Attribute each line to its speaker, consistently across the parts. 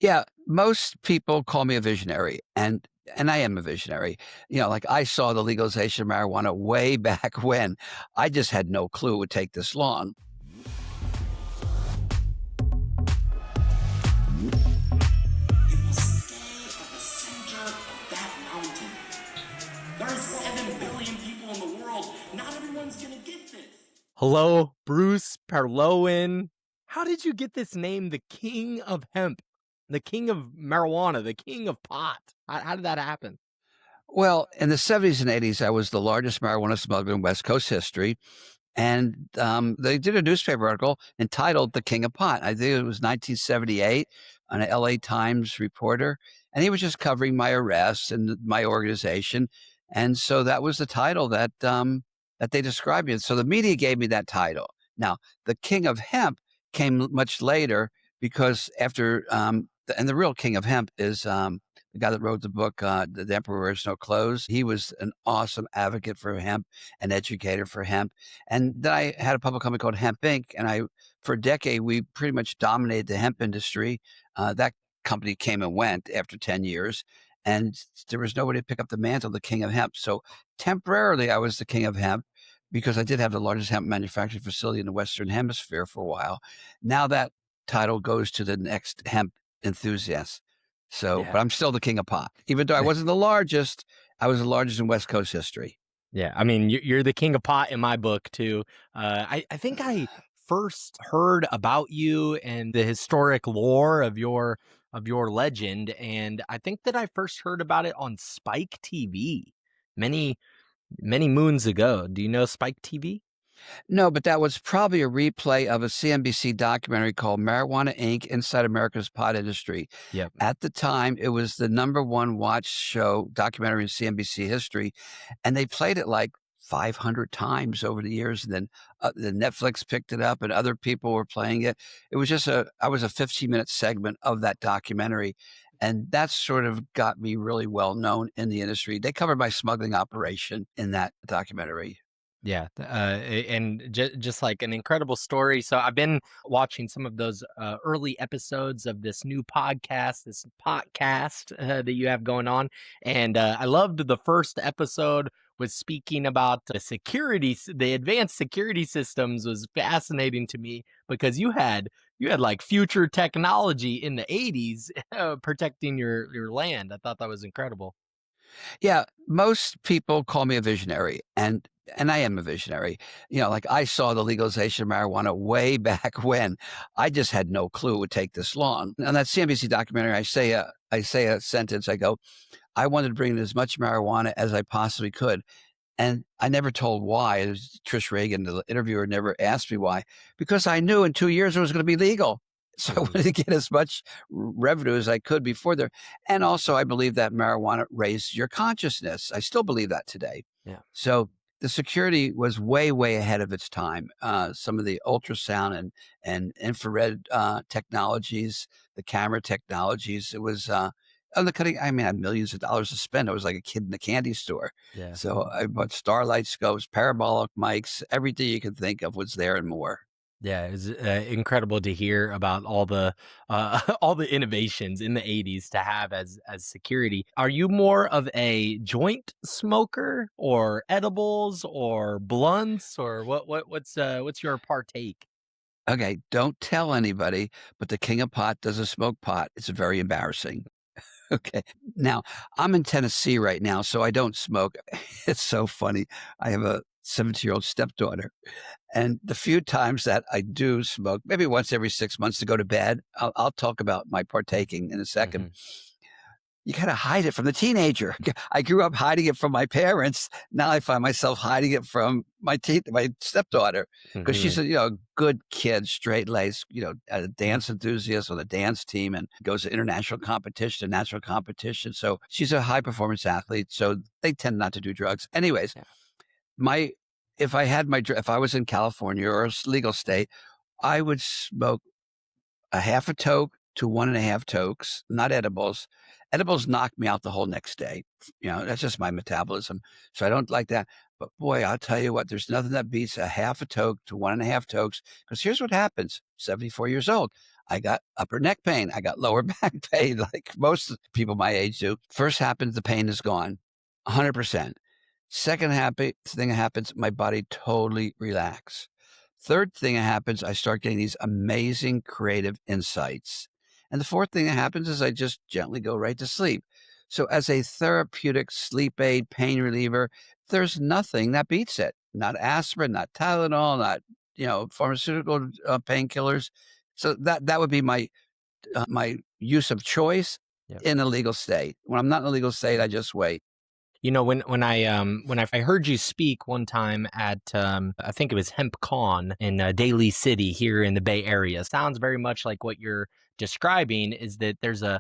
Speaker 1: Yeah, most people call me a visionary, and I am a visionary. Like I saw the legalization of marijuana way back when. I just had no clue it would take this long.
Speaker 2: You must stay at the center of that mountain. There are 7 billion people in the world. Not everyone's gonna get this.
Speaker 3: Hello, Bruce Perlowin. How did you get this name, the King of Hemp, the King of Marijuana, the King of Pot? How did that happen?
Speaker 1: Well, in the 70s and 80s, I was the largest marijuana smuggler in West Coast history. And they did a newspaper article entitled The King of Pot. I think it was 1978 on an LA Times reporter. And he was just covering my arrest and my organization. And so that was the title that they described me. So the media gave me that title. Now, the King of Hemp came much later because and the real King of Hemp is the guy that wrote the book, The Emperor Wears No Clothes. He was an awesome advocate for hemp, an educator for hemp. And then I had a public company called Hemp Inc. And for a decade, we pretty much dominated the hemp industry. That company came and went after 10 years. And there was nobody to pick up the mantle of the king of hemp. So temporarily, I was the king of hemp because I did have the largest hemp manufacturing facility in the Western Hemisphere for a while. Now that title goes to the next hemp enthusiast. So, but
Speaker 3: Yeah.
Speaker 1: I'm still the king of pot. Even though I wasn't the largest, I was the largest in West Coast history.
Speaker 3: Yeah, I mean, you're the King of Pot in my book too. I think I first heard about you and the historic lore of your legend, and I think that I first heard about it on Spike TV many moons ago. Do you know Spike TV?
Speaker 1: No, but that was probably a replay of a CNBC documentary called Marijuana Inc. Inside America's Pot Industry.
Speaker 3: Yep.
Speaker 1: At the time, it was the number one watched show documentary in CNBC history, and they played it like 500 times over the years. And then Netflix picked it up, and other people were playing it. It was just I was a 15-minute segment of that documentary, and that sort of got me really well known in the industry. They covered my smuggling operation in that documentary.
Speaker 3: Yeah, and just like an incredible story. So I've been watching some of those early episodes of this new podcast, this podcast that you have going on, and I loved the first episode was speaking about the advanced security systems was fascinating to me because you had like future technology in the 80s protecting your land. I thought that was incredible.
Speaker 1: Yeah, most people call me a visionary, and I am a visionary. Like I saw the legalization of marijuana way back when. I just had no clue it would take this long. On that CNBC documentary, I say a sentence. I go, I wanted to bring in as much marijuana as I possibly could. And I never told why. It was Trish Reagan, the interviewer, never asked me why, because I knew in 2 years it was going to be legal. So I
Speaker 3: Mhm.
Speaker 1: wanted to get as much revenue as I could before there. And also, I believe that marijuana raised your consciousness. I still believe that today.
Speaker 3: Yeah.
Speaker 1: So the security was way, way ahead of its time. Some of the ultrasound and infrared technologies, the camera technologies, it was on the cutting. I mean, I had millions of dollars to spend. I was like a kid in the candy store.
Speaker 3: Yeah.
Speaker 1: So I bought starlight scopes, parabolic mics, everything you could think of was there and more.
Speaker 3: Yeah, it was incredible to hear about all the all the innovations in the 80s to have as security. Are you more of a joint smoker or edibles or blunts or what's your partake?
Speaker 1: Okay, don't tell anybody, but the king of pot doesn't smoke pot. It's very embarrassing. Okay. Now, I'm in Tennessee right now, so I don't smoke. It's so funny. I have a 17-year-old stepdaughter, and the few times that I do smoke, maybe once every 6 months to go to bed, I'll talk about my partaking in a second.
Speaker 3: Hmm.
Speaker 1: You gotta hide it from the teenager. I grew up hiding it from my parents. Now I find myself hiding it from my stepdaughter because she's
Speaker 3: Hmm.
Speaker 1: a good kid, straight laced, a dance enthusiast on the dance team and goes to international competition, national competition. So she's a high performance athlete. So they tend not to do drugs. Anyways,
Speaker 3: Yeah.
Speaker 1: my if I was in California or a legal state, I would smoke a half a toke to 1.5 tokes, not edibles. Edibles knock me out the whole next day. That's just my metabolism. So I don't like that. But boy, I'll tell you what, there's nothing that beats a half a toke to 1.5 tokes. Because here's what happens 74 years old. I got upper neck pain. I got lower back pain, like most people my age do. First happens, the pain is gone, 100%. Second thing that happens, my body totally relax. Third thing that happens, I start getting these amazing creative insights. And the fourth thing that happens is I just gently go right to sleep. So as a therapeutic sleep aid, pain reliever, there's nothing that beats it. Not aspirin, not Tylenol, not pharmaceutical painkillers. So that would be my use of choice
Speaker 3: Yeah.
Speaker 1: in a legal state. When I'm not in a legal state, I just wait.
Speaker 3: When I heard you speak one time at I think it was Hemp Con in Daly City here in the Bay Area, sounds very much like what you're describing. Is that there's a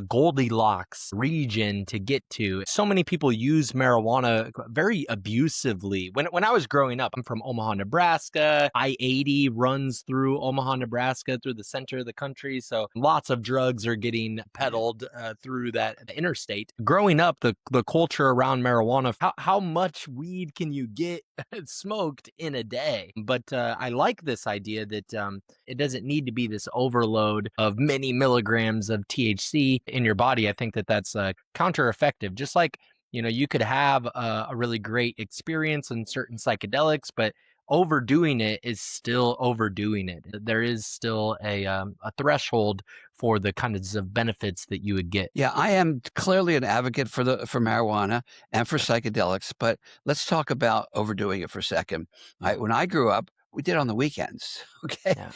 Speaker 3: Goldilocks region to get to. So many people use marijuana very abusively. When I was growing up, I'm from Omaha, Nebraska. I-80 runs through Omaha, Nebraska, through the center of the country. So lots of drugs are getting peddled through that interstate. Growing up, the culture around marijuana, how much weed can you get smoked in a day? But I like this idea that it doesn't need to be this overload of many milligrams of THC in your body. I think that that's counter effective. Just like, you could have a really great experience in certain psychedelics, but overdoing it is still overdoing it. There is still a threshold for the kinds of benefits that you would get.
Speaker 1: Yeah, I am clearly an advocate for marijuana and for psychedelics, but let's talk about overdoing it for a second.
Speaker 3: Yeah.
Speaker 1: When I grew up, we did on the weekends. Okay,
Speaker 3: Yeah.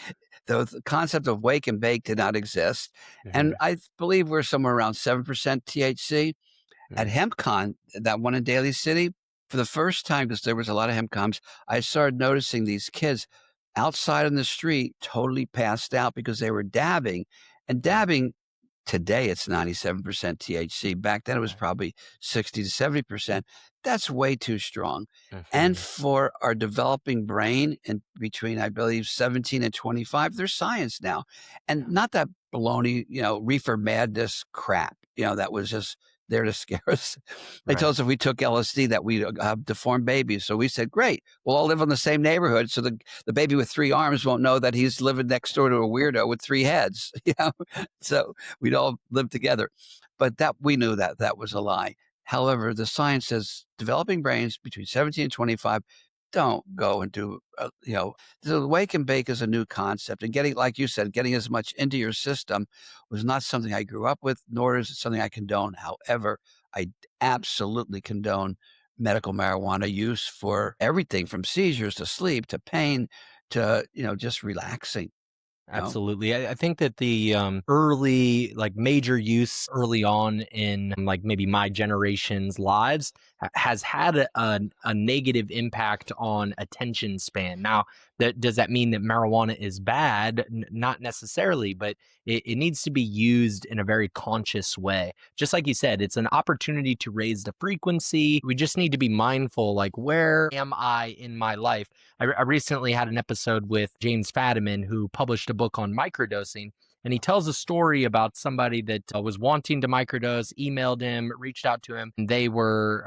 Speaker 1: the concept of wake and bake did not exist, and
Speaker 3: Hmm.
Speaker 1: I believe we're somewhere around 7% THC. At
Speaker 3: Hmm.
Speaker 1: HempCon, that one in Daly City, for the first time, because there was a lot of HempCons, I started noticing these kids outside in the street totally passed out because they were dabbing, and
Speaker 3: Yeah.
Speaker 1: dabbing. Today, it's 97% THC. Back then, it was
Speaker 3: Right.
Speaker 1: probably 60 to 70%. That's way too strong. And
Speaker 3: Hmm.
Speaker 1: for our developing brain in between, I believe, 17 and 25, there's science now. And
Speaker 3: Yeah.
Speaker 1: not that baloney, reefer madness crap, that was just there to scare us. They told
Speaker 3: Right.
Speaker 1: us if we took LSD that we'd have deformed babies. So we said, great, we'll all live in the same neighborhood. So the baby with 3 arms won't know that he's living next door to a weirdo with 3 heads. So we'd all live together. But that we knew that was a lie. However, the science says developing brains between 17 and 25 don't go into, the wake and bake is a new concept. And getting, like you said, getting as much into your system was not something I grew up with, nor is it something I condone. However, I absolutely condone medical marijuana use for everything from seizures to sleep to pain to, just relaxing, you know?
Speaker 3: Absolutely. I think that the early, like major use early on in like maybe my generation's lives has had a negative impact on attention span. Now, does that mean that marijuana is bad? Not necessarily, but it needs to be used in a very conscious way. Just like you said, it's an opportunity to raise the frequency. We just need to be mindful, like, where am I in my life? I recently had an episode with James Fadiman, who published a book on microdosing. And he tells a story about somebody that was wanting to microdose, emailed him, reached out to him. And they were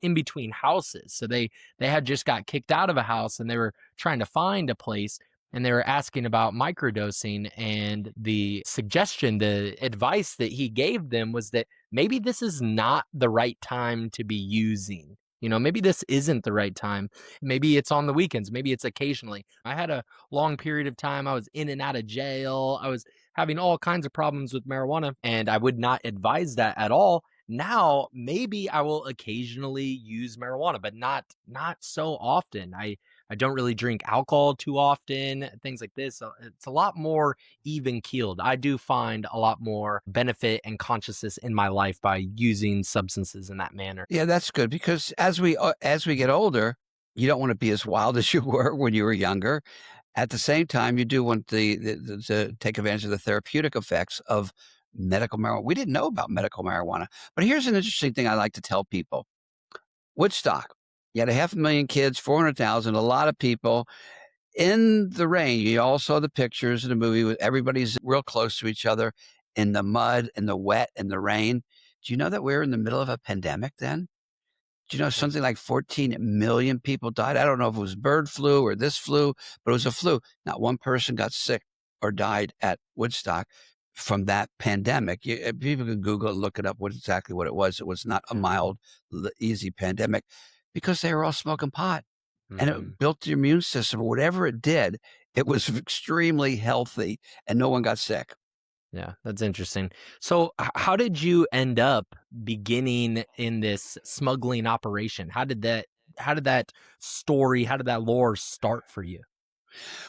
Speaker 3: in between houses, so they had just got kicked out of a house, and they were trying to find a place. And they were asking about microdosing, and the suggestion, the advice that he gave them was that maybe this is not the right time to be using. Maybe this isn't the right time. Maybe it's on the weekends. Maybe it's occasionally. I had a long period of time. I was in and out of jail. I was having all kinds of problems with marijuana, and I would not advise that at all. Now, maybe I will occasionally use marijuana, but not so often. I don't really drink alcohol too often, things like this. So it's a lot more even keeled. I do find a lot more benefit and consciousness in my life by using substances in that manner.
Speaker 1: Yeah, that's good because as we get older, you don't want to be as wild as you were when you were younger. At the same time, you do want to take advantage of the therapeutic effects of medical marijuana. We didn't know about medical marijuana, but here's an interesting thing I like to tell people: Woodstock, you had 500,000 kids, 400,000, a lot of people in the rain. You all saw the pictures in the movie with everybody's real close to each other in the mud, in the wet, in the rain. Do you know that we're in the middle of a pandemic then? Do you know something like 14 million people died? I don't know if it was bird flu or this flu, but it was a flu. Not one person got sick. or died at Woodstock from that pandemic. People can Google and look it up, exactly what it was. It was not a mild, easy pandemic because they were all smoking pot, and
Speaker 3: Mm-hmm.
Speaker 1: it built your immune system or whatever it did. It was extremely healthy and no one got sick.
Speaker 3: Yeah, that's interesting. So, how did you end up beginning in this smuggling operation? How did that story, how did that lore start for you?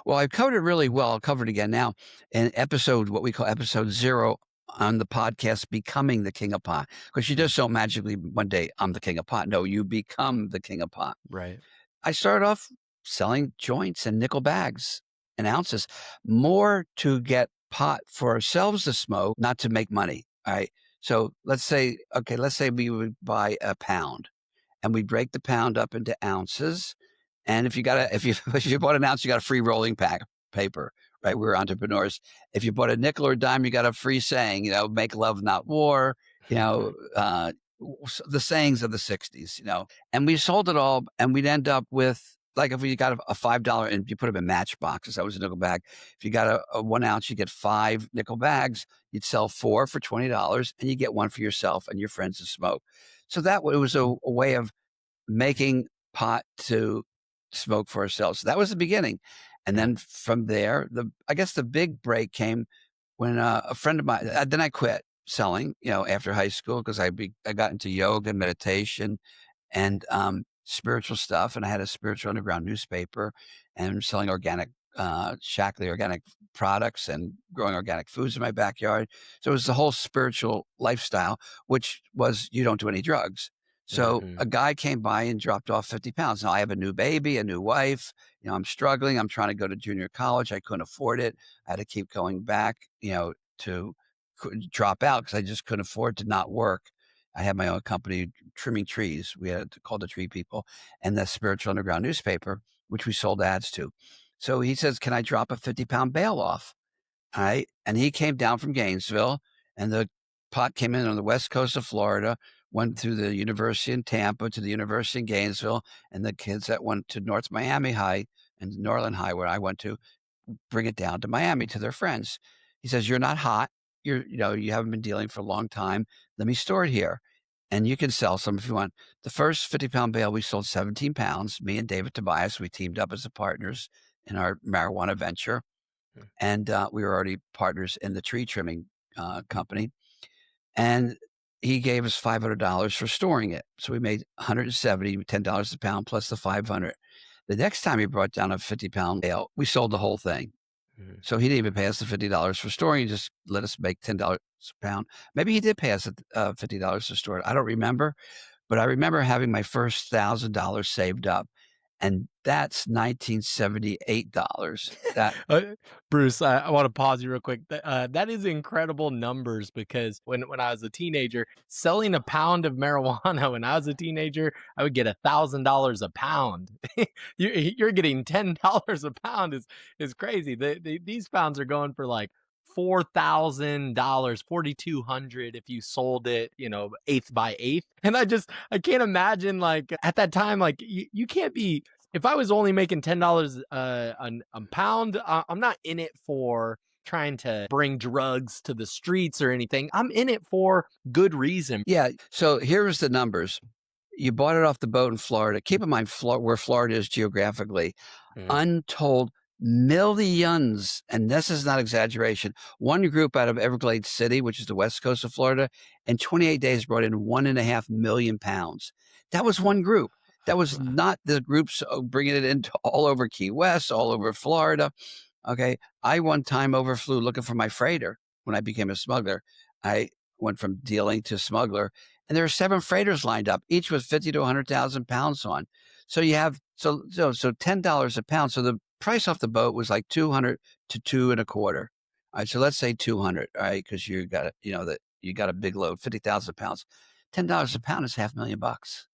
Speaker 1: Well, I covered it really well. I'll cover it again now in episode, what we call episode 0 on the podcast, Becoming the King of Pot. Because you
Speaker 3: Mm.
Speaker 1: just don't magically one day, I'm the king of pot. No, you become the king of pot.
Speaker 3: Right.
Speaker 1: I started off selling joints and nickel bags and ounces, more to get pot for ourselves to smoke, not to make money. All right. So let's say we would buy a pound and we break the pound up into ounces. And if you if you bought an ounce, you got a free rolling paper, right? We were entrepreneurs. If you bought a nickel or a dime, you got a free saying, make love, not war. You know, the sayings of the '60s. And we sold it all, and we'd end up with, like, if we got a $5 and you put them in matchboxes, that was a nickel bag. If you got a 1 ounce, you get 5 nickel bags. You'd sell 4 for $20, and you get one for yourself and your friends to smoke. So it was a way of making pot to smoke for ourselves. So that was the beginning. And
Speaker 3: Yeah.
Speaker 1: then from there, I guess the big break came when a friend of mine, then I quit selling, after high school, because I got into yoga and meditation and spiritual stuff. And I had a spiritual underground newspaper and selling Shackley organic products and growing organic foods in my backyard. So it was the whole spiritual lifestyle, which was, you don't do any drugs. So
Speaker 3: Hmm.
Speaker 1: a guy came by and dropped off 50 pounds. Now I have a new baby, a new wife. I'm struggling. I'm trying to go to junior college. I couldn't afford it. I had to keep going back, to drop out because I just couldn't afford to not work. I had my own company trimming trees. We had called the Tree People, and the Spiritual Underground newspaper, which we sold ads to. So he says, "Can I drop a 50-pound bale off?" All right. And he came down from Gainesville, and the pot came in on the west coast of Florida, went through the university in Tampa to the university in Gainesville, and the kids that went to North Miami High and Norland High, where I went to, bring it down to Miami to their friends. He says, "You're not hot. You haven't been dealing for a long time. Let me store it here. And you can sell some if you want." The first 50-pound bale, we sold 17 pounds. Me and David Tobias, we teamed up as the partners in our marijuana venture. And we were already partners in the tree trimming company. And he gave us $500 for storing it. So we made $170, $10 a pound plus the 500. The next time he brought down a 50-pound bale, we sold the whole thing.
Speaker 3: Hmm.
Speaker 1: So he didn't even pay us the $50 for storing. He just let us make $10 a pound. Maybe he did pay us $50 to store it. I don't remember. But I remember having my first $1,000 saved up. And that's $1978. That
Speaker 3: Uh, Bruce, I want to pause you real quick. That is incredible numbers because when I was a teenager, selling a pound of marijuana when I was a teenager, I would get $1,000 a pound. You're getting $10 a pound is crazy. These pounds are going for like $4,000, 4,200 if you sold it, eighth by eighth. And I can't imagine like at that time, like you can't be if I was only making $10 a pound, I'm not in it for trying to bring drugs to the streets or anything. I'm in it for good reason.
Speaker 1: Yeah. So here's the numbers. You bought it off the boat in Florida. Keep in mind where Florida is geographically.
Speaker 3: Mhm.
Speaker 1: Untold millions, and this is not exaggeration. One group out of Everglades City, which is the west coast of Florida, in 28 days brought in 1.5 million pounds. That was one group. That was not the groups bringing it into all over Key West, all over Florida. Okay. I one time overflew looking for my freighter when I became a smuggler. I went from dealing to smuggler, and there were 7 freighters lined up, each with 50 to 100,000 pounds on. So you have so $10 a pound. So the price off the boat was like 200 to 2.25. All right, so let's say 200. All right, because you got a big load, 50,000 pounds. $10 a pound is $500,000.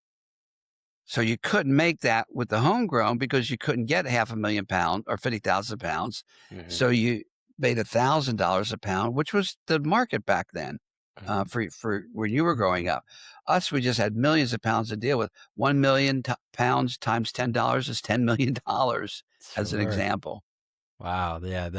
Speaker 1: So you couldn't make that with the homegrown because you couldn't get $500,000 or 50,000 pounds.
Speaker 3: Mhm.
Speaker 1: So you made $1,000 a pound, which was the market back then
Speaker 3: Mhm.
Speaker 1: for when you were growing up. Us, we just had millions of pounds to deal with. 1 million pounds times $10 is $10 million as an
Speaker 3: Sure.
Speaker 1: example.
Speaker 3: Wow, yeah,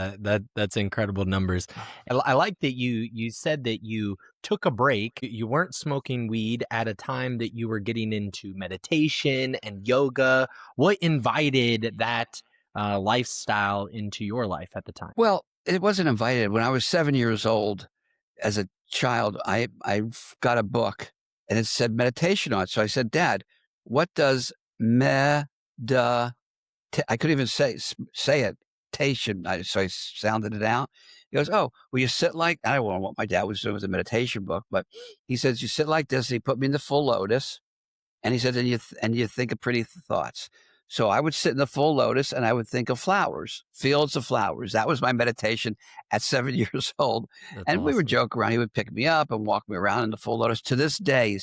Speaker 3: that's incredible numbers. I like that you said that you took a break. You weren't smoking weed at a time that you were getting into meditation and yoga. What invited that lifestyle into your life at the time?
Speaker 1: Well, it wasn't invited. When I was 7 years old, as a child, I got a book and it said meditation on it. So I said, "Dad, what does me I couldn't even say it. Tation. So I sounded it out. He goes, "Oh, well, you sit like," I don't know what my dad was doing with a meditation book, but he says, "You sit like this." And he put me in the full lotus, and he said, and you think of pretty thoughts. So I would sit in the full lotus and I would think of flowers, fields of flowers. That was my meditation at 7 years old.
Speaker 3: That's
Speaker 1: And we would
Speaker 3: awesome.
Speaker 1: joke around. He would pick me up and walk me around in the full lotus. To this day,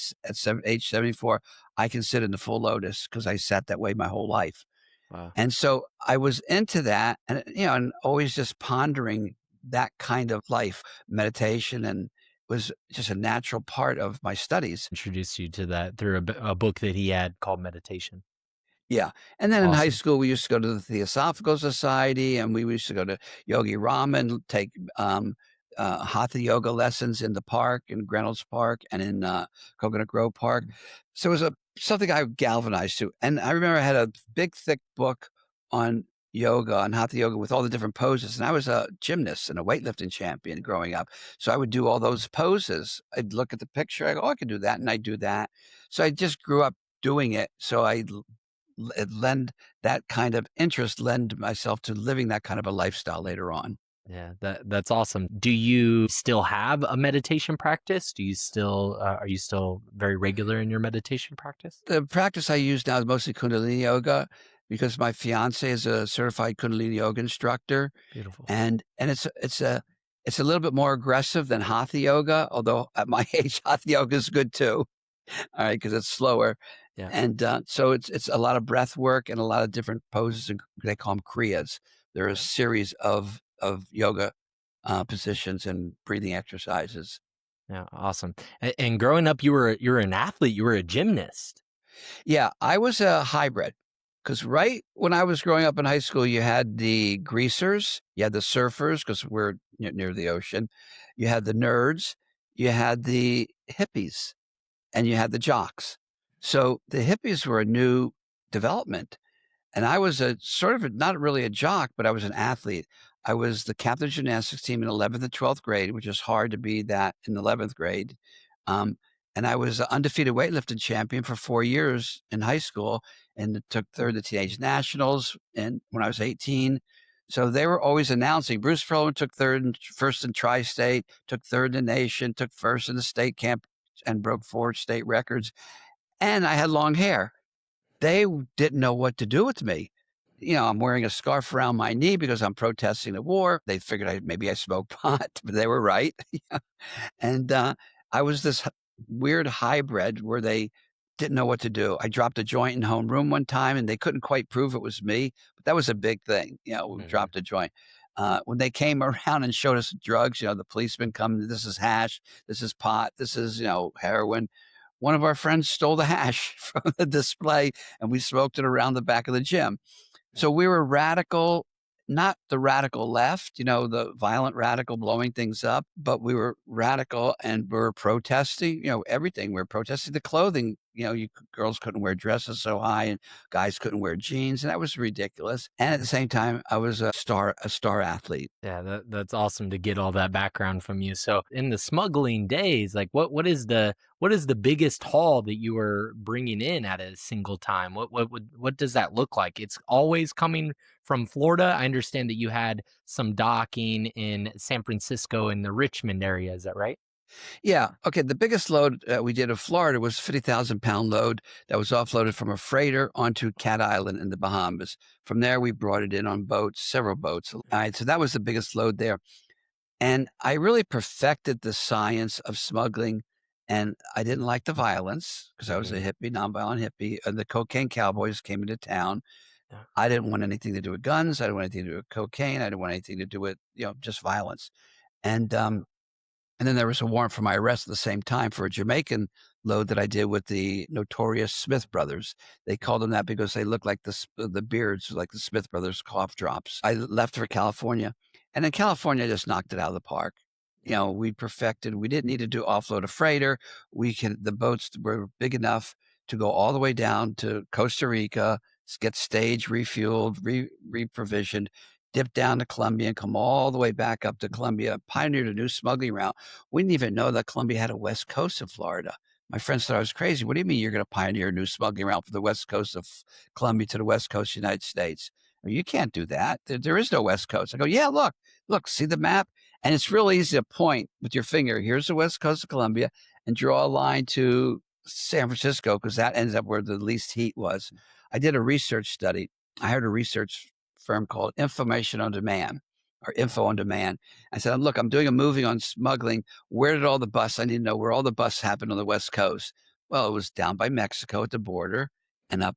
Speaker 1: age 74, I can sit in the full lotus because I sat that way my whole life.
Speaker 3: Wow.
Speaker 1: And so I was into that and, and always just pondering that kind of life, meditation, and was just a natural part of my studies.
Speaker 3: Introduced you to that through a book that he had called Meditation.
Speaker 1: Yeah, and then in high
Speaker 3: Awesome.
Speaker 1: school, we used to go to the Theosophical Society, and we used to go to Yogi Ramen, take, Hatha yoga lessons in the park, in Reynolds Park and in, Coconut Grove Park.
Speaker 3: Mm.
Speaker 1: So it was a something I galvanized to, and I remember I had a big, thick book on yoga, on Hatha yoga with all the different poses, and I was a gymnast and a weightlifting champion growing up, so I would do all those poses. I'd look at the picture, I go, "Oh, I could do that," and I'd do that. So I just grew up doing it, so I it lend that kind of interest lend myself to living that kind of a lifestyle later on.
Speaker 3: Yeah, that's awesome. Do you still have a meditation practice? Do you still are you still very regular in your meditation practice?
Speaker 1: The practice I use now is mostly Kundalini yoga because my fiance is a certified Kundalini yoga instructor,
Speaker 3: Beautiful.
Speaker 1: and it's a little bit more aggressive than Hatha yoga, although at my age, Hatha yoga is good too. All right, because it's slower,
Speaker 3: Yeah.
Speaker 1: and so it's a lot of breath work and a lot of different poses, and they call them kriyas. They're a
Speaker 3: Yeah.
Speaker 1: series of yoga positions and breathing exercises.
Speaker 3: Yeah, awesome. And growing up, you were an athlete. You were a gymnast.
Speaker 1: Yeah, I was a hybrid because right when I was growing up in high school, you had the greasers, you had the surfers because we're near the ocean, you had the nerds, you had the hippies, and you had the jocks. So the hippies were a new development. And I was a sort of not really a jock, but I was an athlete. I was the captain of the gymnastics team in 11th and 12th grade, which is hard to be that in 11th grade. Um, and I was an undefeated weightlifting champion for 4 years in high school and took third at Teenage Nationals and when I was 18. So they were always announcing Bruce Perlowin took third and first in tri-state, took third in the nation, took first in the state camp and broke 4 state records. And I had long hair. They didn't know what to do with me. I'm wearing a scarf around my knee because I'm protesting the war. They figured maybe I smoked pot, but they were right. And I was this weird hybrid where they didn't know what to do. I dropped a joint in homeroom one time, and they couldn't quite prove it was me, but that was a big thing. We
Speaker 3: Hmm.
Speaker 1: dropped a joint. When they came around and showed us drugs, the policemen come. This is hash. This is pot. This is heroin. One of our friends stole the hash from the display, and we smoked it around the back of the gym. So we were radical, not the radical left, the violent radical blowing things up, but we were radical and we were protesting, everything. We were protesting the clothing. Girls couldn't wear dresses so high and guys couldn't wear jeans. And that was ridiculous. And at the same time, I was a star athlete.
Speaker 3: Yeah, that's awesome to get all that background from you. So in the smuggling days, like what is the biggest haul that you were bringing in at a single time? What does that look like? It's always coming from Florida. I understand that you had some docking in San Francisco in the Richmond area. Is that right?
Speaker 1: Yeah. Okay. The biggest load we did in Florida was 50,000 pound load that was offloaded from a freighter onto Cat Island in the Bahamas. From there, we brought it in on boats, several boats. All right. So that was the biggest load there. And I really perfected the science of smuggling. And I didn't like the violence because I was a
Speaker 3: Hmm.
Speaker 1: hippie, nonviolent hippie. And the cocaine cowboys came into town.
Speaker 3: Yeah.
Speaker 1: I didn't want anything to do with guns. I didn't want anything to do with cocaine. I didn't want anything to do with, just violence. And, and then there was a warrant for my arrest at the same time for a Jamaican load that I did with the notorious Smith brothers. They called them that because they looked like the beards, like the Smith brothers cough drops. I left for California, and in California, I just knocked it out of the park. We perfected. We didn't need to do offload a freighter. The boats were big enough to go all the way down to Costa Rica, get staged, refueled, reprovisioned, dip down to Colombia, and come all the way back up to Colombia. Pioneered a new smuggling route. We didn't even know that Colombia had a west coast of Florida. My friends thought I was crazy. What do you mean you're going to pioneer a new smuggling route from the west coast of Colombia to the west coast of the United States? You can't do that. There is no west coast. I go, yeah, look, see the map? And it's real easy to point with your finger. Here's the west coast of Colombia and draw a line to San Francisco because that ends up where the least heat was. I did a research study. I hired a research firm called Information on Demand or Info on Demand. I said, look, I'm doing a movie on smuggling. Where did all the busts? I need to know where all the busts happened on the West Coast. Well, it was down by Mexico at the border and up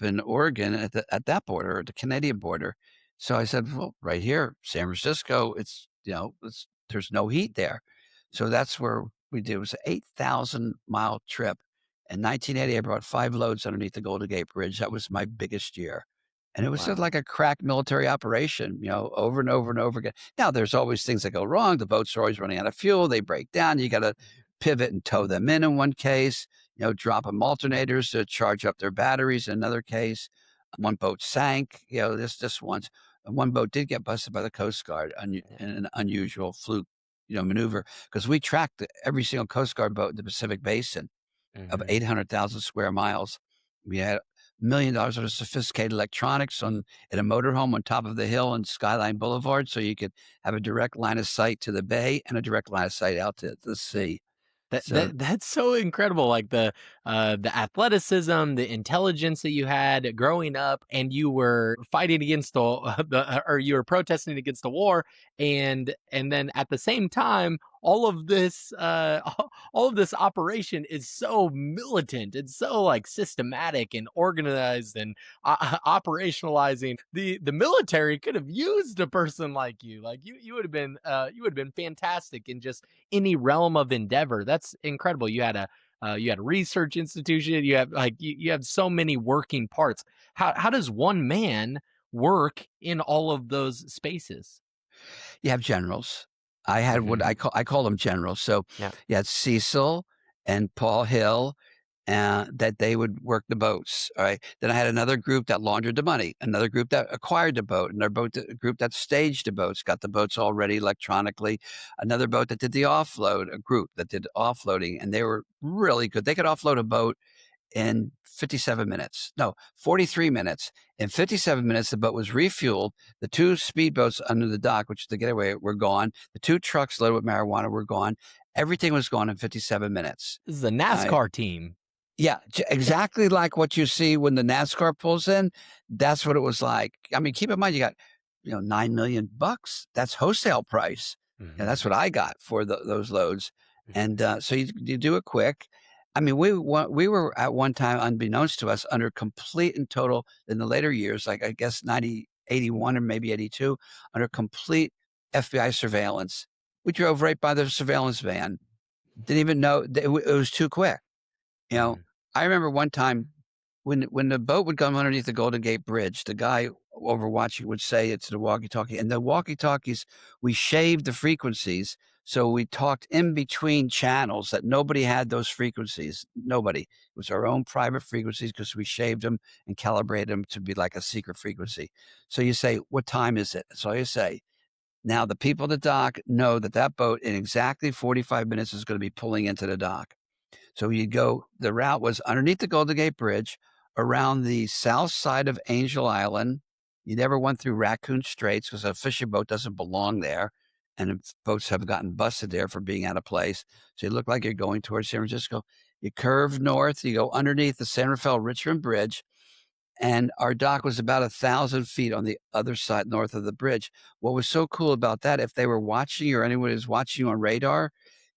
Speaker 1: in Oregon at that border, at the Canadian border. So I said, well, right here, San Francisco, there's no heat there. So that's where we did. It was an 8,000-mile trip. In 1980, I brought 5 loads underneath the Golden Gate Bridge. That was my biggest year. And it was just
Speaker 3: Wow.
Speaker 1: like a crack military operation, over and over and over again. Now, there's always things that go wrong. The boats are always running out of fuel. They break down. You got to pivot and tow them in one case, drop them alternators to charge up their batteries in another case. One boat sank, this once. One boat did get busted by the Coast Guard in
Speaker 3: Yeah.
Speaker 1: an unusual fluke, maneuver, because we tracked every single Coast Guard boat in the Pacific Basin of
Speaker 3: Mhm.
Speaker 1: 800,000 square miles. We had $1 million of sophisticated electronics in a motorhome on top of the hill on Skyline Boulevard, so you could have a direct line of sight to the bay and a direct line of sight out to the sea. So
Speaker 3: That's so incredible, like the athleticism, the intelligence that you had growing up, and you were fighting against the or you were protesting against the war, and then at the same time, all of this all of this operation is so militant. It's so like systematic and organized and operationalizing. The military could have used a person like you. Like you would have been fantastic in just any realm of endeavor. That's incredible. You had a research institution. You have you have so many working parts. How does one man work in all of those spaces?
Speaker 1: you have generals. I had what
Speaker 3: Hmm.
Speaker 1: I call them generals. So
Speaker 3: Yeah.
Speaker 1: you had Cecil and Paul Hill, that they would work the boats. All right. Then I had another group that laundered the money, another group that acquired the boat, another group that staged the boats, got the boats all ready electronically, another boat that did the offload, a group that did offloading, and they were really good. They could offload a boat in 57 minutes. No, 43 minutes. In 57 minutes, the boat was refueled. The 2 speedboats under the dock, which is the getaway, were gone. The 2 trucks loaded with marijuana were gone. Everything was gone in 57 minminutes.
Speaker 3: This is a
Speaker 1: Uh,
Speaker 3: NASCAR team.
Speaker 1: yeah, exactly like what you see when the NASCAR pulls in. That's what it was like. I mean, keep in mind, you got, $9 million. That's wholesale price.
Speaker 3: Hmm.
Speaker 1: That's what I got for those loads.
Speaker 3: Hmm.
Speaker 1: And so you do it quick. I mean, we were at one time, unbeknownst to us, under complete and total in the later years, like I guess 81 or maybe 82, under complete FBI surveillance. We drove right by the surveillance van. Didn't even know it was too quick. You know,
Speaker 3: Hmm.
Speaker 1: I remember one time when the boat would come underneath the Golden Gate Bridge, the guy overwatching would say it to the walkie-talkie, and the walkie-talkies, we shaved the frequencies, so we talked in between channels that nobody had those frequencies. Nobody. It was our own private frequencies because we shaved them and calibrated them to be like a secret frequency. So you say, "What time is it?" That's all you say. Now the people at the dock know that that boat in exactly 45 minutes is gonna be pulling into the dock. So the route was underneath the Golden Gate Bridge, around the south side of Angel Island. You never went through Raccoon Straits because a fishing boat doesn't belong there. And boats have gotten busted there for being out of place. So you look like you're going towards San Francisco. You curve north, you go underneath the San Rafael Richmond Bridge, and our dock was about 1,000 feet on the other side north of the bridge. What was so cool about that, if they were watching you or anyone was watching you on radar,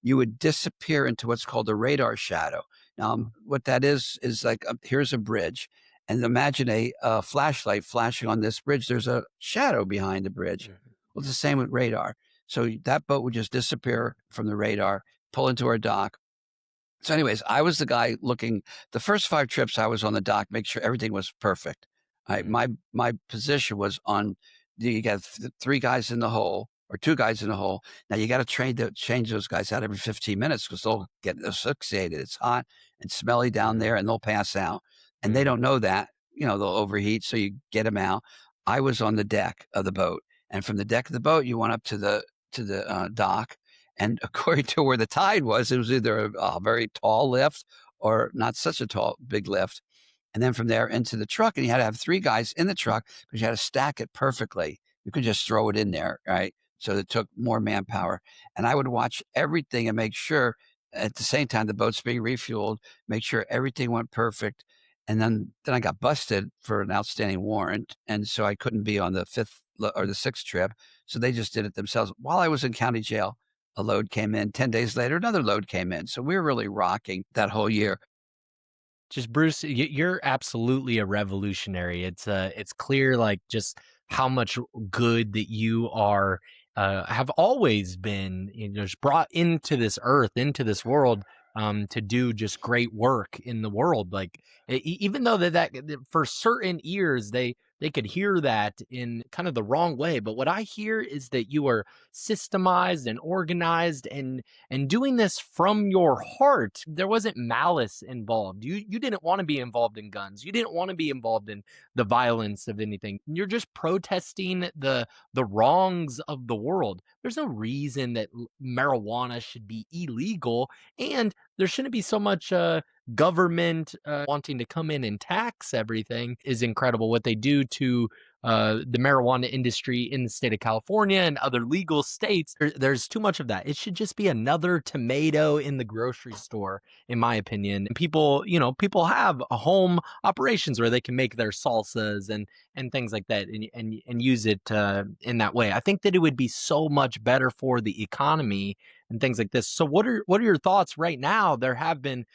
Speaker 1: you would disappear into what's called a radar shadow. Now, what that is like, here's a bridge, and imagine a flashlight flashing on this bridge. There's a shadow behind the bridge.
Speaker 3: Hmm.
Speaker 1: Well, it's the same with radar. So that boat would just disappear from the radar, pull into our dock, So, anyways, I was the guy looking. The first 5 trips, I was on the dock, make sure everything was perfect.
Speaker 3: Mhm.
Speaker 1: My position was on. You got 3 guys in the hole or 2 guys in the hole. Now you got to change those guys out every 15 minutes because they'll get asphyxiated. It's hot and smelly down
Speaker 3: Mhm.
Speaker 1: there, and they'll pass out. And they
Speaker 3: Mhm.
Speaker 1: don't know that. They'll overheat, so you get them out. I was on the deck of the boat, and from the deck of the boat, you went up to the dock, and according to where the tide was, it was either a very tall lift or not such a big lift. And then from there into the truck, and you had to have 3 guys in the truck because you had to stack it perfectly. You could just throw it in there, right? So it took more manpower. And I would watch everything and make sure at the same time the boat's being refueled, make sure everything went perfect. And then I got busted for an outstanding warrant. And so I couldn't be on the 5th or the 6th trip. So they just did it themselves. While I was in county jail, a load came in. 10 days later, another load came in. So we were really rocking that whole year.
Speaker 3: Just Bruce, you're absolutely a revolutionary. It's clear, like, just how much good that you are, have always been, just brought into this earth, into this world, to do just great work in the world. Like, even though that for certain ears they could hear that in kind of the wrong way, but what I hear is that you are systemized and organized and doing this from your heart. There wasn't malice involved. You didn't want to be involved in guns. You didn't want to be involved in the violence of anything. You're just protesting the wrongs of the world. There's no reason that marijuana should be illegal, and there shouldn't be so much government wanting to come in and tax everything. Is incredible what they do to the marijuana industry in the state of California and other legal states. There's too much of that. It should just be another tomato in the grocery store, in my opinion. And people, people have home operations where they can make their salsas and things like that, and use it in that way. I think that it would be so much better for the economy and things like this. So, what are your thoughts right now? There have been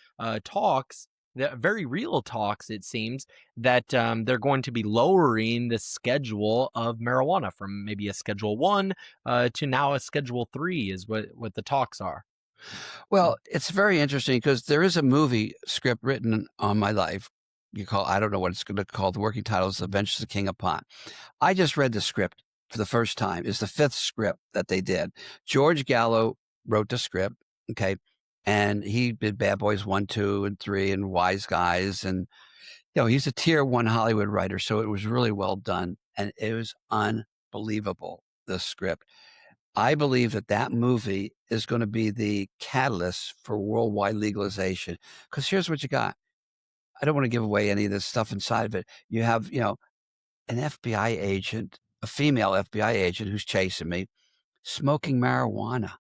Speaker 3: talks. Very real talks, it seems, that they're going to be lowering the schedule of marijuana from maybe a Schedule 1 to now a Schedule 3 is what the talks are.
Speaker 1: Well, it's very interesting because there is a movie script written on my life. I don't know what it's going to call. The working title is Adventures of King of Pot. I just read the script for the first time. It's the 5th script that they did. George Gallo wrote the script. Okay. And he did Bad Boys 1, 2, and 3 and Wise Guys. And, he's a tier 1 Hollywood writer. So it was really well done. And it was unbelievable, the script. I believe that that movie is going to be the catalyst for worldwide legalization. Because here's what you got. I don't want to give away any of this stuff inside of it. You have, an FBI agent, a female FBI agent who's chasing me, smoking marijuana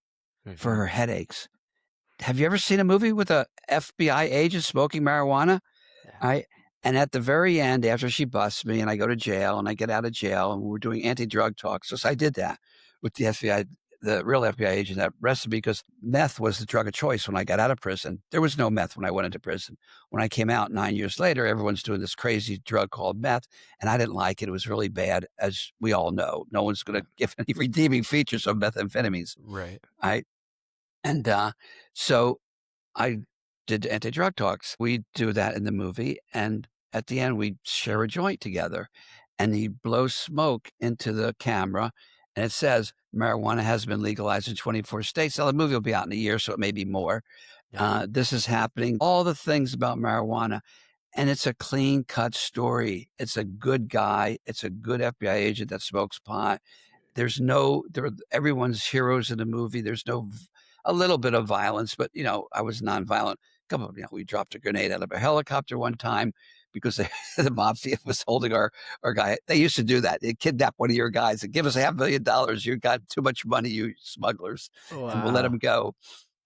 Speaker 1: for
Speaker 3: Hmm.
Speaker 1: her headaches. Have you ever seen a movie with a FBI agent smoking marijuana?
Speaker 3: Yeah.
Speaker 1: I And at the very end, after she busts me and I go to jail and I get out of jail and we're doing anti-drug talks. So I did that with the FBI, the real FBI agent that arrested me because meth was the drug of choice when I got out of prison. There was no meth when I went into prison. When I came out 9 years later, everyone's doing this crazy drug called meth, and I didn't like it. It was really bad, as we all know. No one's going
Speaker 3: Yeah.
Speaker 1: to give any redeeming features of methamphetamines.
Speaker 3: Right.
Speaker 1: I and so I did anti-drug talks. We do that in the movie, and at the end, we share a joint together, and he blows smoke into the camera, and it says, "Marijuana has been legalized in 24 states." Now, the movie will be out in a year, so it may be more.
Speaker 3: Yeah.
Speaker 1: This is happening. All the things about marijuana, and it's a clean-cut story. It's a good guy. It's a good FBI agent that smokes pot. Everyone's heroes in the movie. There's no a little bit of violence, but I was nonviolent. We dropped a grenade out of a helicopter one time because the mafia was holding our guy. They used to do that. They kidnap one of your guys and give us $500,000. You got too much money, you smugglers, and we'll let
Speaker 3: Wow.
Speaker 1: him go.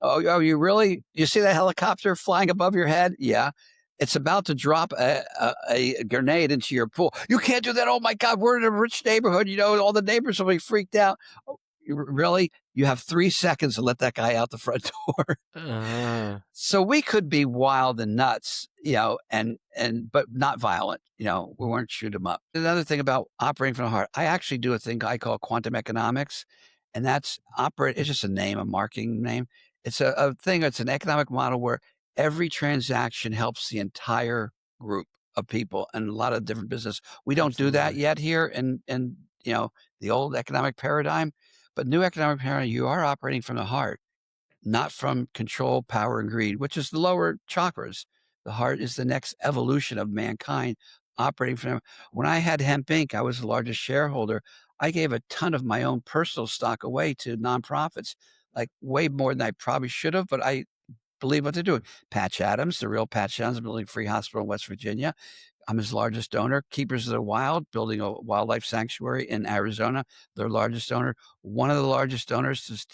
Speaker 1: Oh, you really? You see that helicopter flying above your head? Yeah. It's about to drop a grenade into your pool. You can't do that. Oh my God, we're in a rich neighborhood. All the neighbors will be freaked out. Oh, really? You have 3 seconds to let that guy out the front door.
Speaker 3: Uh,
Speaker 1: So we could be wild and nuts, and but not violent. We weren't shoot 'em up. Another thing about operating from the heart, I actually do a thing I call quantum economics, and that's operate. It's just a name, a marketing name. It's a thing. It's an economic model where every transaction helps the entire group of people and a lot of different business. We don't do that
Speaker 3: Absolutely.
Speaker 1: yet here in the old economic paradigm, but new economic paradigm, you are operating from the heart, not from control, power, and greed, which is the lower chakras. The heart is the next evolution of mankind operating from. When I had Hemp Inc., I was the largest shareholder. I gave a ton of my own personal stock away to nonprofits, like way more than I probably should have, but I believe what they're doing. Patch Adams, the real Patch Adams, building a free hospital in West Virginia. I'm his largest donor. Keepers of the Wild, building a wildlife sanctuary in Arizona, their largest donor. One of the largest donors is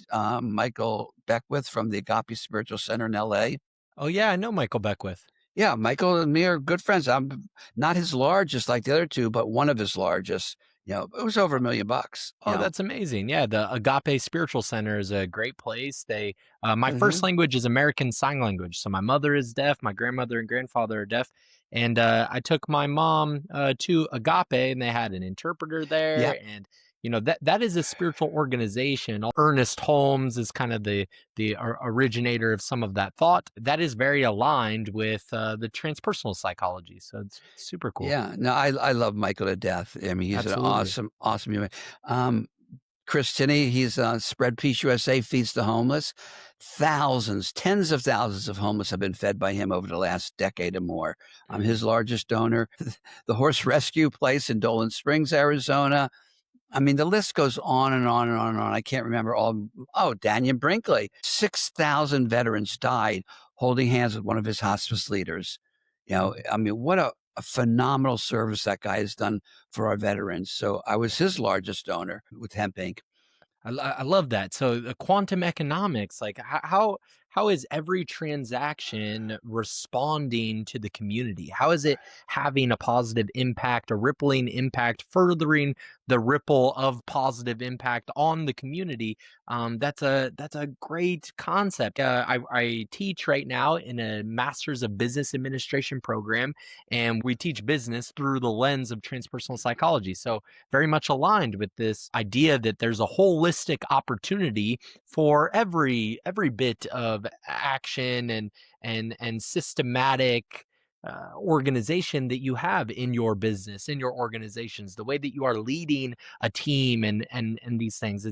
Speaker 1: Michael Beckwith from the Agape Spiritual Center in LA.
Speaker 3: Oh yeah, I know Michael Beckwith.
Speaker 1: Yeah, Michael and me are good friends. I'm not his largest like the other two, but one of his largest. It was over $1 million.
Speaker 3: Oh, that's amazing. Yeah, the Agape Spiritual Center is a great place. My first
Speaker 1: Mhm.
Speaker 3: language is American Sign Language. So my mother is deaf, my grandmother and grandfather are deaf. And I took my mom to Agape and they had an interpreter
Speaker 1: Yep.
Speaker 3: there. And, that is a spiritual organization. Ernest Holmes is kind of the originator of some of that thought. That is very aligned with the transpersonal psychology. So it's super cool.
Speaker 1: Yeah. No, I love Michael to death. I mean, he's an
Speaker 3: Absolutely.
Speaker 1: awesome, awesome human. Um, Chris Tinney, he's Spread Peace USA, feeds the homeless. Thousands, tens of thousands of homeless have been fed by him over the last decade or more. I'm
Speaker 3: Mm.
Speaker 1: his largest donor. The horse rescue place in Dolan Springs, Arizona. I mean, the list goes on and on and on and on. I can't remember all. Oh, Daniel Brinkley. 6,000 veterans died holding hands with one of his hospice leaders. I mean, what a phenomenal service that guy has done for our veterans. So I was his largest donor with Hemp Inc.
Speaker 3: I love that. So the quantum economics, like how is every transaction responding to the community? How is it having a positive impact, a rippling impact, furthering the ripple of positive impact on the community? That's a great concept. I teach right now in a Master's of Business Administration program, and we teach business through the lens of transpersonal psychology. So very much aligned with this idea that there's a holistic opportunity for every bit of action and systematic organization that you have in your business, in your organizations, the way that you are leading a team and these things.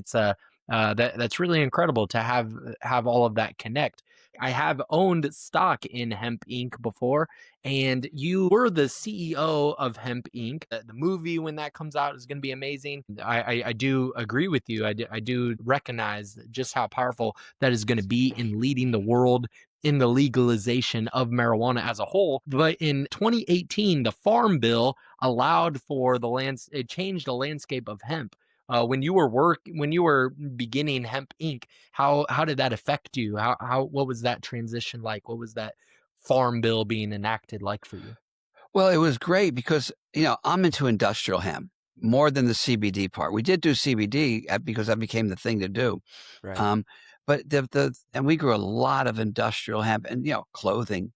Speaker 3: That's really incredible to have all of that connect. I have owned stock in Hemp Inc. before, and you were the CEO of Hemp Inc. The movie, when that comes out, is going to be amazing. I do agree with you. I do recognize just how powerful that is going to be in leading the world in the legalization of marijuana as a whole. But in 2018, the Farm Bill allowed for it changed the landscape of hemp. When you were beginning Hemp Inc., how did that affect you? What was that transition like? What was that farm bill being enacted like for you?
Speaker 1: Well, it was great because, I'm into industrial hemp more than the CBD part. We did do CBD because that became the thing to do.
Speaker 3: Right.
Speaker 1: Um, but and we grew a lot of industrial hemp and, clothing.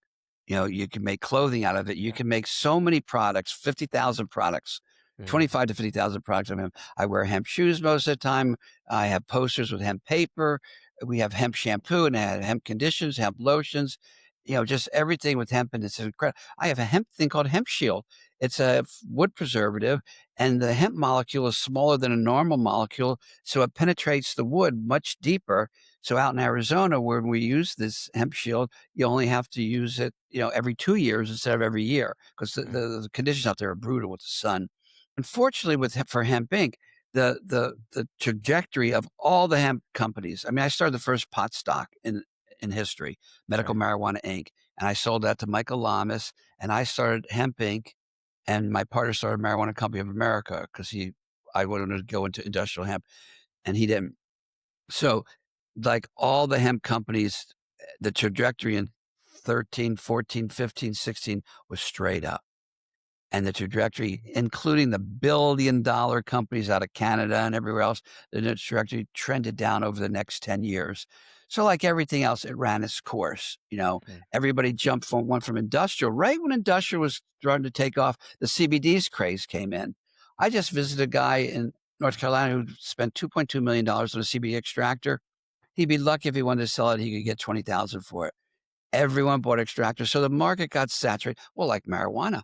Speaker 1: You can make clothing out of it. You
Speaker 3: Yeah.
Speaker 1: can make so many products, 50,000 products,
Speaker 3: Mm.
Speaker 1: 25 to 50,000 products of hemp. I wear hemp shoes most of the time. I have posters with hemp paper. We have hemp shampoo and I have hemp conditions, hemp lotions, just everything with hemp. And it's incredible. I have a hemp thing called Hemp Shield. It's a wood preservative and the hemp molecule is smaller than a normal molecule. So it penetrates the wood much deeper. So out in Arizona, where we use this hemp shield, you only have to use it, every 2 years instead of every year because
Speaker 3: Mm.
Speaker 1: the conditions out there are brutal with the sun. Unfortunately, for Hemp Inc., the trajectory of all the hemp companies. I mean, I started the first pot stock in history, Medical
Speaker 3: Right.
Speaker 1: Marijuana Inc., and I sold that to Michael Lamas, and I started Hemp Inc., and my partner started Marijuana Company of America because I wanted to go into industrial hemp, and he didn't. So, like all the hemp companies, the trajectory in 13, 14, 15, 16 was straight up. And the trajectory, including the billion-dollar companies out of Canada and everywhere else, the trajectory trended down over the next 10 years. So like everything else, it ran its course.
Speaker 3: Mm.
Speaker 1: Everybody went from industrial. Right when industrial was starting to take off, the CBD's craze came in. I just visited a guy in North Carolina who spent $2.2 million on a CBD extractor. He'd be lucky if he wanted to sell it, he could get 20,000 for it. Everyone bought extractors. So the market got saturated. Well, like marijuana.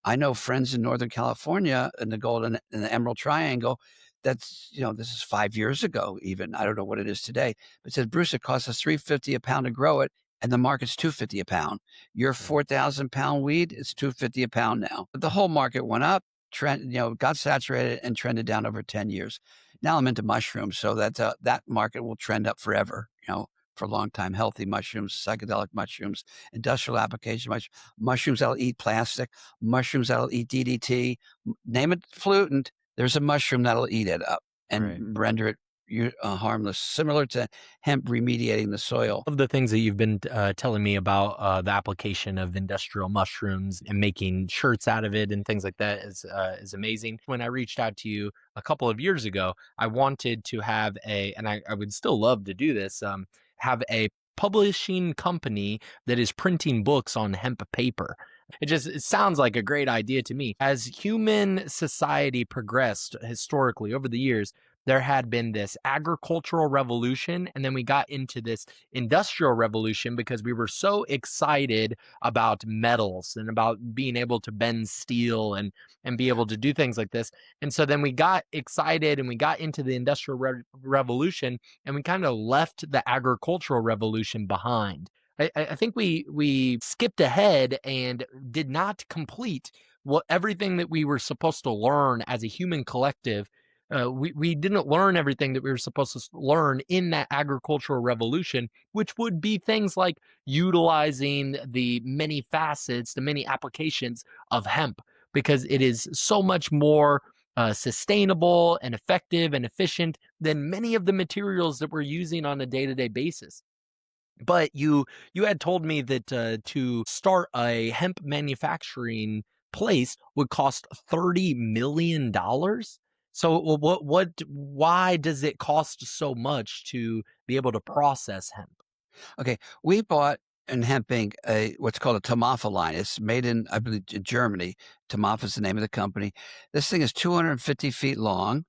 Speaker 1: I know friends in Northern California in the Golden in the Emerald Triangle. That's this is 5 years ago. Even I don't know what it is today. But said Bruce, it costs us $3.50 a pound to grow it, and the market's $2.50 a pound. Your
Speaker 3: Mm,
Speaker 1: 4,000 pound weed is $2.50 a pound now. But the whole market went up, got saturated and trended down over 10 years. Now I'm into mushrooms, so that market will trend up forever. For a long time, healthy mushrooms, psychedelic mushrooms, industrial application mushrooms that'll eat plastic, mushrooms that'll eat DDT. Name it pollutant. There's a mushroom that'll eat it up
Speaker 3: right.
Speaker 1: and render it harmless, similar to hemp remediating the soil.
Speaker 3: Of the things that you've been telling me about the application of industrial mushrooms and making shirts out of it and things like that is amazing. When I reached out to you a couple of years ago, I wanted to have and I would still love to do this, have a publishing company that is printing books on hemp paper. It sounds like a great idea to me. As human society progressed historically over the years, there had been this agricultural revolution, and then we got into this industrial revolution because we were so excited about metals and about being able to bend steel and be able to do things like this. And so then we got excited and we got into the industrial revolution, and we kind of left the agricultural revolution behind. I think we skipped ahead and did not complete what everything that we were supposed to learn as a human collective. We didn't learn everything that we were supposed to learn in that agricultural revolution, which would be things like utilizing the many facets, the many applications of hemp, because it is so much more sustainable and effective and efficient than many of the materials that we're using on a day-to-day basis. But you had told me that to start a hemp manufacturing place would cost $30 million. So why does it cost so much to be able to process hemp?
Speaker 1: Okay, we bought in hemp Inc. What's called a Tamafa line. It's made in, I believe, Germany. Tamafa is the name of the company. This thing is 250 feet long.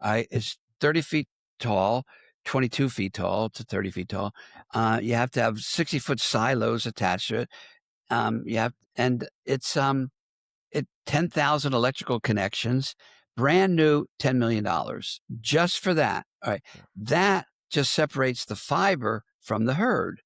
Speaker 1: It's 30 feet tall, 22 feet tall to 30 feet tall. You have to have 60-foot silos attached to it. And it's 10,000 electrical connections, brand new, $10 million just for that. All right.
Speaker 3: Yeah.
Speaker 1: That just separates the fiber from the herd.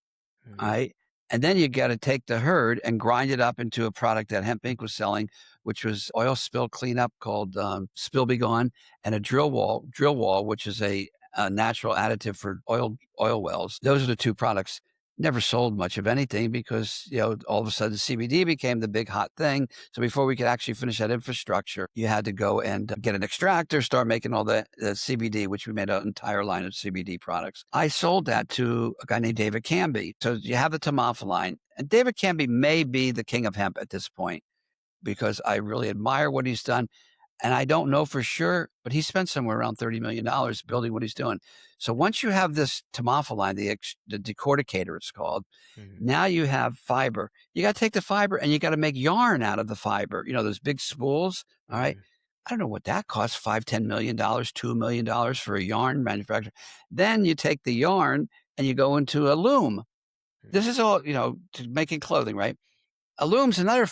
Speaker 1: All
Speaker 3: Mhm.
Speaker 1: right. And then you got to take the herd and grind it up into a product that Hemp Inc. was selling, which was oil spill cleanup called Spill Be Gone, and a drill wall, which is a natural additive for oil wells. Those are the two products. Never sold much of anything because all of a sudden CBD became the big hot thing. So before we could actually finish that infrastructure, you had to go and get an extractor, start making all the CBD, which we made an entire line of CBD products. I sold that to a guy named David Canby. So you have the Tamafa line, and David Canby may be the king of hemp at this point because I really admire what he's done. And I don't know for sure, but he spent somewhere around $30 million building what he's doing. So once you have this Tamafa line, the decorticator it's called,
Speaker 3: Mhm.
Speaker 1: now you have fiber. You got to take the fiber and you got to make yarn out of the fiber. Those big spools. All right.
Speaker 3: Mhm.
Speaker 1: I don't know what that costs, $5, $10 million, $2 million for a yarn manufacturer. Then you take the yarn and you go into a loom. This
Speaker 3: Mhm.
Speaker 1: is all, to making clothing, right? A loom's another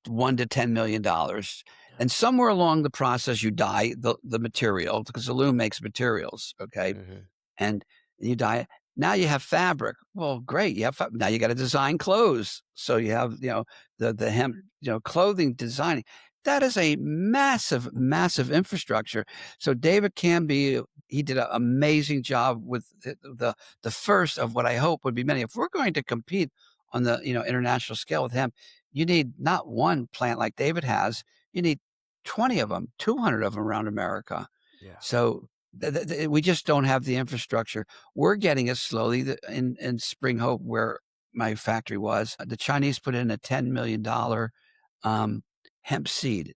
Speaker 1: 1 to $10 million,
Speaker 3: Yeah.
Speaker 1: and somewhere along the process, you dye the material because the loom makes materials. Okay,
Speaker 3: Mhm.
Speaker 1: and you dye it. Now you have fabric. Well, great. You have now you got to design clothes. So you have the hemp clothing designing. That is a massive, massive infrastructure. So David Canby, he did an amazing job with the first of what I hope would be many. If we're going to compete on the international scale with hemp, you need not one plant like David has. You need 20 of them, 200 of them around America.
Speaker 3: Yeah.
Speaker 1: So we just don't have the infrastructure. We're getting it slowly. In Spring Hope, where my factory was, the Chinese put in a $10 million hemp seed,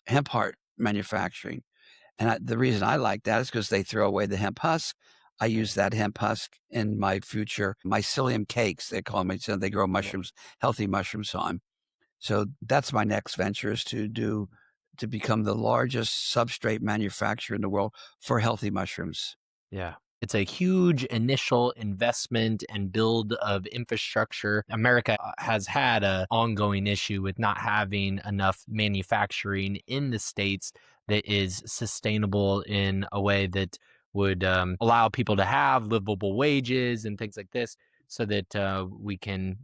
Speaker 1: hemp heart manufacturing. And the reason I like that is because they throw away the hemp husk. I use
Speaker 3: Right.
Speaker 1: that hemp husk in my future mycelium cakes. They call them. So they grow
Speaker 3: Yeah.
Speaker 1: mushrooms, healthy mushrooms on. So that's my next venture is to become the largest substrate manufacturer in the world for healthy mushrooms.
Speaker 3: Yeah. It's a huge initial investment and build of infrastructure. America has had an ongoing issue with not having enough manufacturing in the states that is sustainable in a way that would allow people to have livable wages and things like this, so that we can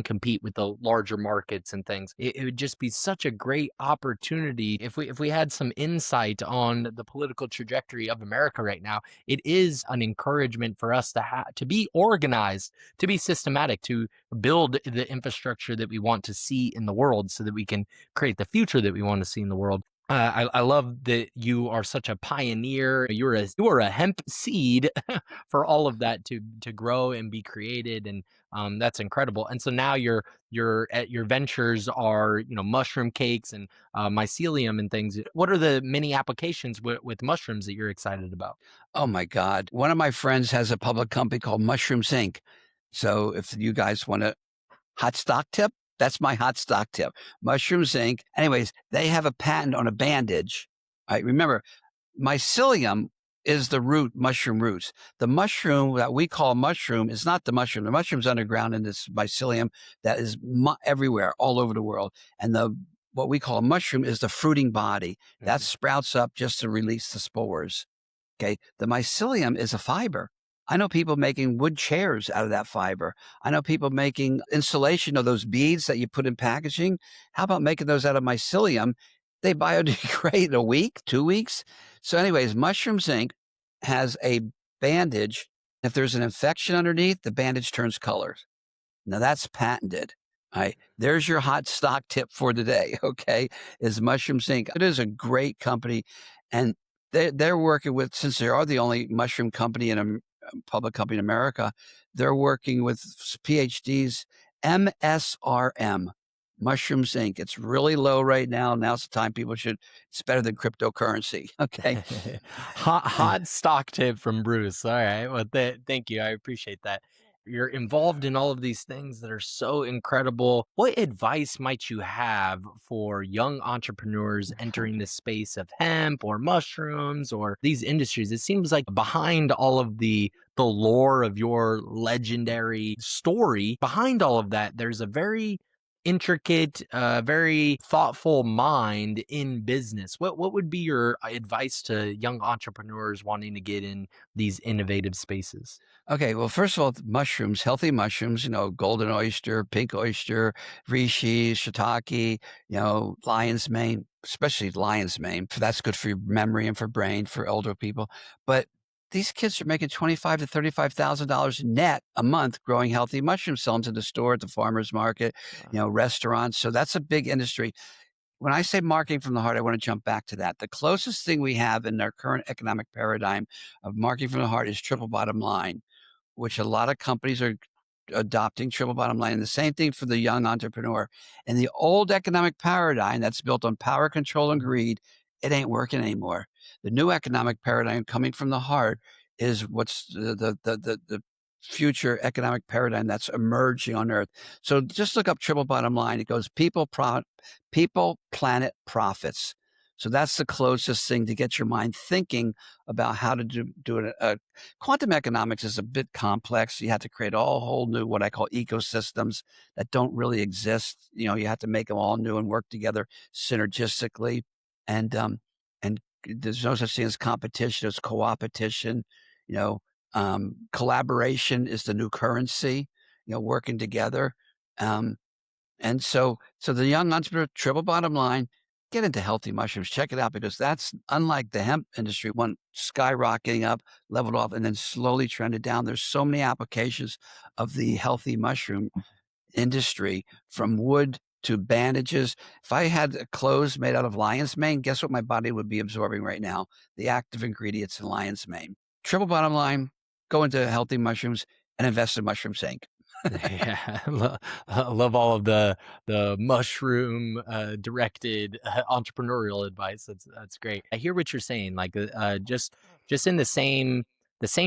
Speaker 3: compete with the larger markets and things. It would just be such a great opportunity if we had some insight on the political trajectory of America right now. It is an encouragement for us to be organized, to be systematic, to build the infrastructure that we want to see in the world, so that we can create the future that we want to see in the world. I love that you are such a pioneer. You are a hemp seed for all of that to grow and be created, and that's incredible. And so now your ventures are, mushroom cakes and mycelium and things. What are the many applications with mushrooms that you're excited about?
Speaker 1: Oh my God. One of my friends has a public company called Mushrooms Inc. So if you guys want a hot stock tip, that's my hot stock tip. Mushrooms Inc. Anyways, they have a patent on a bandage. All right. Remember, mycelium is the root, mushroom roots. The mushroom that we call mushroom is not the mushroom. The mushroom's underground in this mycelium that is everywhere, all over the world. And what we call a mushroom is the fruiting body that
Speaker 3: Mhm.
Speaker 1: sprouts up just to release the spores. Okay. The mycelium is a fiber. I know people making wood chairs out of that fiber. I know people making insulation of those beads that you put in packaging. How about making those out of mycelium? They biodegrade in a week, 2 weeks. So, anyways, Mushrooms Inc. has a bandage. If there's an infection underneath, the bandage turns color. Now that's patented. All right. There's your hot stock tip for today. Okay. Is Mushrooms Inc. It is a great company. And they're working with, since they are the only mushroom company in a public company in America, they're working with PhDs, MSRM, Mushrooms Inc. It's really low right now. Now's the time people should, it's better than cryptocurrency. Okay.
Speaker 3: Hot stock tip from Bruce. All right. Well, thank you. I appreciate that. You're involved in all of these things that are so incredible. What advice might you have for young entrepreneurs entering the space of hemp or mushrooms or these industries? It seems like behind all of the lore of your legendary story, behind all of that, there's a very intricate, very thoughtful mind in business. What would be your advice to young entrepreneurs wanting to get in these innovative spaces?
Speaker 1: Okay, well, first of all, mushrooms, healthy mushrooms, golden oyster, pink oyster, reishi, shiitake, lion's mane, especially lion's mane. That's good for your memory and for brain for older people. But these kids are making $25 to $35,000 net a month growing healthy mushrooms, selling to the store, at the farmer's market,
Speaker 3: Wow.
Speaker 1: restaurants. So that's a big industry. When I say marketing from the heart, I want to jump back to that. The closest thing we have in our current economic paradigm of marketing from the heart is triple bottom line, which a lot of companies are adopting triple bottom line. And the same thing for the young entrepreneur. And the old economic paradigm that's built on power, control, and greed, it ain't working anymore. The new economic paradigm coming from the heart is what's the future economic paradigm that's emerging on earth. So just look up triple bottom line. It goes people, planet, profits. So that's the closest thing to get your mind thinking about how to do it. Quantum economics is a bit complex. You have to create all whole new, what I call ecosystems that don't really exist. You have to make them all new and work together synergistically. And there's no such thing as competition. It's co-opetition. You know, Collaboration is the new currency. Working together. Um, and so the young entrepreneur, triple bottom line, get into healthy mushrooms. Check it out because that's unlike the hemp industry, one skyrocketing up, leveled off, and then slowly trended down. There's so many applications of the healthy mushroom industry, from wood to bandages. If I had clothes made out of lion's mane, guess what my body would be absorbing right now? The active ingredients in lion's mane. Triple bottom line, go into healthy mushrooms and invest in Mushrooms Inc.
Speaker 3: Yeah, I love all of the mushroom directed entrepreneurial advice. That's great. I hear what you're saying. Like just in the same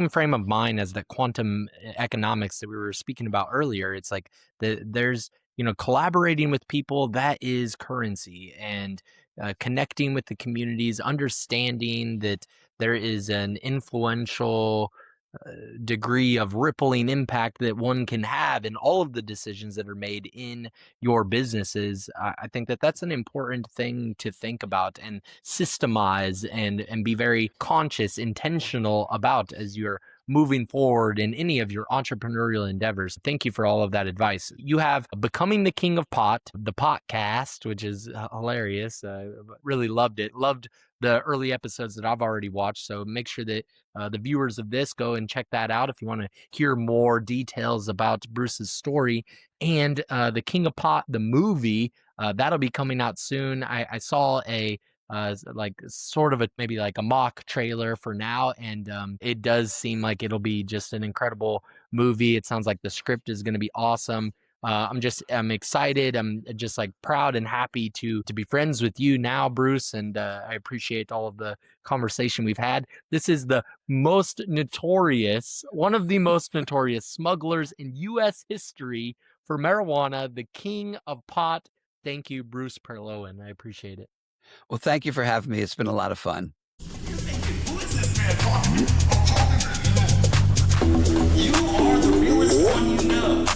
Speaker 3: frame of mind as the quantum economics that we were speaking about earlier. It's like there's collaborating with people, that is currency, and connecting with the communities, understanding that there is an influential degree of rippling impact that one can have in all of the decisions that are made in your businesses. I think that that's an important thing to think about and systemize and be very conscious, intentional about as you're moving forward in any of your entrepreneurial endeavors. Thank you for all of that advice. You have Becoming the King of Pot, the podcast, which is hilarious. Really loved it. Loved the early episodes that I've already watched. So make sure that the viewers of this go and check that out if you want to hear more details about Bruce's story. And The King of Pot, the movie, that'll be coming out soon. I saw a like sort of a maybe like a mock trailer for now, and it does seem like it'll be just an incredible movie. It sounds like the script is going to be awesome. I'm excited. I'm just like proud and happy to be friends with you now, Bruce, and I appreciate all of the conversation we've had. This is the most notorious, one of the most notorious smugglers in U.S. history for marijuana, the king of pot. Thank you, Bruce Perlowin. I appreciate it.
Speaker 1: Well, thank you for having me. It's been a lot of fun.
Speaker 2: Who is this man talking? I'm talking to you. You are the realest one you know.